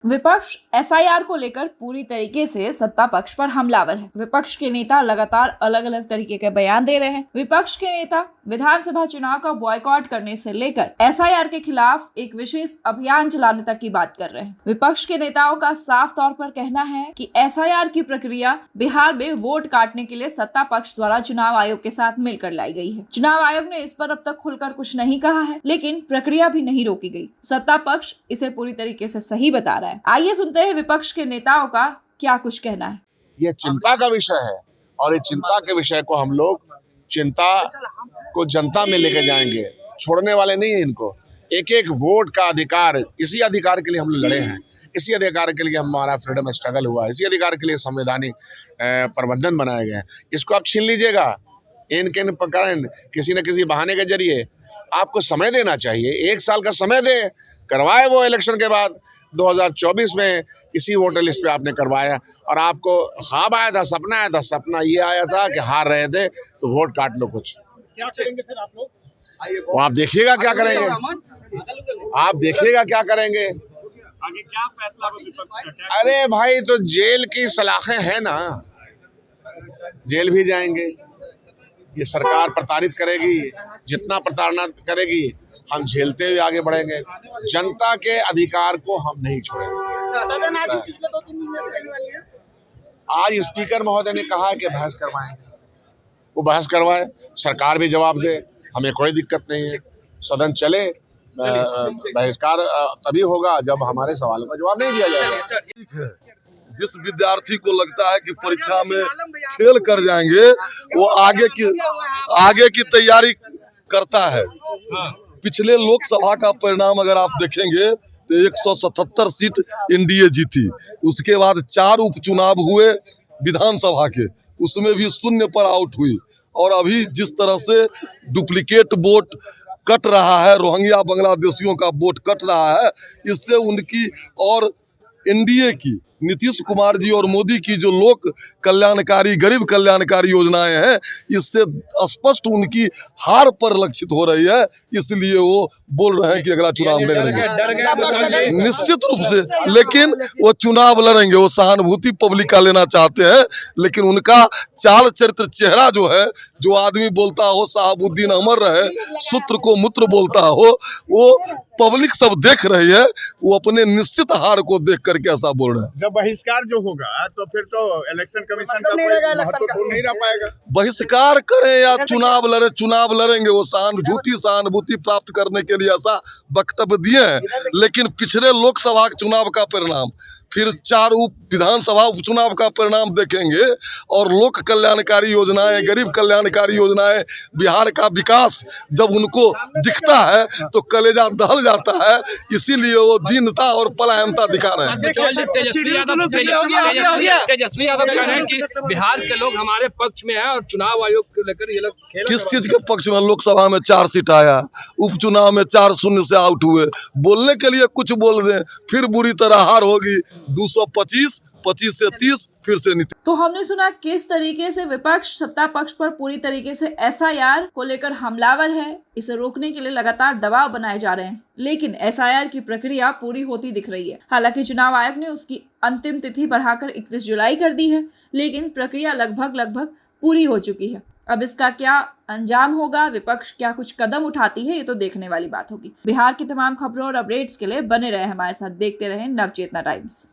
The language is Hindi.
विपक्ष एसआईआर को लेकर पूरी तरीके से सत्ता पक्ष पर हमलावर है। विपक्ष के नेता लगातार अलग अलग तरीके के बयान दे रहे हैं। विपक्ष के नेता विधानसभा चुनाव का बॉयकॉट करने से लेकर एसआईआर के खिलाफ एक विशेष अभियान चलाने तक की बात कर रहे हैं। विपक्ष के नेताओं का साफ तौर पर कहना है कि एसआईआर की प्रक्रिया बिहार में वोट काटने के लिए सत्ता पक्ष द्वारा चुनाव आयोग के साथ मिलकर लाई गई है। चुनाव आयोग ने इस पर अब तक खुलकर कुछ नहीं कहा है, लेकिन प्रक्रिया भी नहीं रोकी गई। सत्ता पक्ष इसे पूरी तरीके से सही बता रहा है। आइए सुनते हैं विपक्ष के नेताओं का क्या कुछ कहना है। ये चिंता का विषय है और ये चिंता के विषय को हम लोग चिंता को जनता में लेके जाएंगे, छोड़ने वाले नहीं है इनको। एक एक वोट का अधिकार, इसी अधिकार के लिए हम लोग लड़े हैं, इसी अधिकार के लिए हमारा फ्रीडम स्ट्रगल हुआ, इसी अधिकार के लिए संवैधानिक प्रबंधन बनाए गए हैं। इसको आप छीन लीजिएगा इनके प्रकार किसी न किसी बहाने के जरिए। आपको समय देना चाहिए, 1 साल का समय दे, करवाए वो इलेक्शन के बाद 2024 में इसी वोटर लिस्ट पे आपने करवाया और आपको ख्वाब आया था, सपना ये आया था कि हार रहे थे तो वोट काट लो। कुछ क्या करेंगे फिर आप लोग? वो आप देखिएगा क्या करेंगे, आप देखिएगा क्या करेंगे। आगे क्या फैसला विपक्ष का? अरे भाई, तो जेल की सलाखें हैं ना, जेल भी जाएंगे। ये सरकार प्रताड़ित करेगी, जितना प्रताड़ना करेगी हम झेलते हुए आगे बढ़ेंगे। जनता के अधिकार को हम नहीं छोड़ेंगे। आज स्पीकर महोदय ने कहा कि बहस करवाएंगे, वो बहस करवाए, सरकार भी जवाब दे, हमें कोई दिक्कत नहीं है। सदन चले, बहिष्कार तभी होगा जब हमारे सवाल का जवाब नहीं दिया जाएगा। जिस विद्यार्थी को लगता है कि परीक्षा में फेल कर जाएंगे, वो आगे की तैयारी करता है। पिछले लोकसभा का परिणाम अगर आप देखेंगे तो 177 सीट एनडीए जीती, उसके बाद 4 उपचुनाव हुए विधानसभा के, उसमें भी 0 पर आउट हुई। और अभी जिस तरह से डुप्लीकेट वोट कट रहा है, रोहिंग्या बांग्लादेशियों का वोट कट रहा है, इससे उनकी और एनडीए की, नीतीश कुमार जी और मोदी की जो लोक कल्याणकारी, गरीब कल्याणकारी योजनाएं हैं, इससे स्पष्ट उनकी हार पर लक्षित हो रही है। इसलिए वो बोल रहे हैं कि अगला चुनाव लड़ेंगे। निश्चित रूप से, लेकिन वो चुनाव लड़ेंगे, वो सहानुभूति पब्लिक का लेना चाहते हैं, लेकिन उनका चाल चरित्र, चेहरा जो है, जो आदमी बोलता हो साहबुद्दीन अमर रहे, सूत्र को मूत्र बोलता हो, वो पब्लिक सब देख रही है। वो अपने निश्चित हार को देख करके ऐसा बोल रहे हैं। जब बहिष्कार जो होगा तो फिर तो इलेक्शन कमीशन का कोई महत्वपूर्ण नहीं रह पाएगा। बहिष्कार करें या चुनाव लड़े, चुनाव लड़ेंगे। वो झूठी सहानुभूति प्राप्त करने के लिए ऐसा वक्तव्य दिए हैं, लेकिन पिछले लोकसभा चुनाव का परिणाम, फिर 4 विधानसभा उपचुनाव का परिणाम देखेंगे और लोक कल्याणकारी योजनाएं, गरीब कल्याणकारी योजनाएं, बिहार का विकास जब उनको दिखता है तो कलेजा दहल जाता है। इसीलिए वो दीनता और पलायनता दिखा रहे हैं। तेजस्वी यादव कह रहे हैं कि बिहार के लोग हमारे पक्ष में हैं और चुनाव आयोग को लेकर ये लोग खेल। किस चीज के पक्ष में? लोकसभा में 4 सीट आया, उपचुनाव में 4-0 से आउट हुए। बोलने के लिए कुछ बोल दें, फिर बुरी तरह हार होगी। 225, 25 से 30, फिर से नीति। तो हमने सुना किस तरीके से विपक्ष सत्ता पक्ष पर पूरी तरीके से एसआईआर को लेकर हमलावर है। इसे रोकने के लिए लगातार दबाव बनाए जा रहे हैं, लेकिन एसआईआर की प्रक्रिया पूरी होती दिख रही है। हालांकि चुनाव आयोग ने उसकी अंतिम तिथि बढ़ाकर 31 जुलाई कर दी है, लेकिन प्रक्रिया लगभग पूरी हो चुकी है। अब इसका क्या अंजाम होगा, विपक्ष क्या कुछ कदम उठाती है, ये तो देखने वाली बात होगी। बिहार की तमाम खबरों और अपडेट्स के लिए बने रहे हमारे साथ, देखते रहे नवचेतना टाइम्स।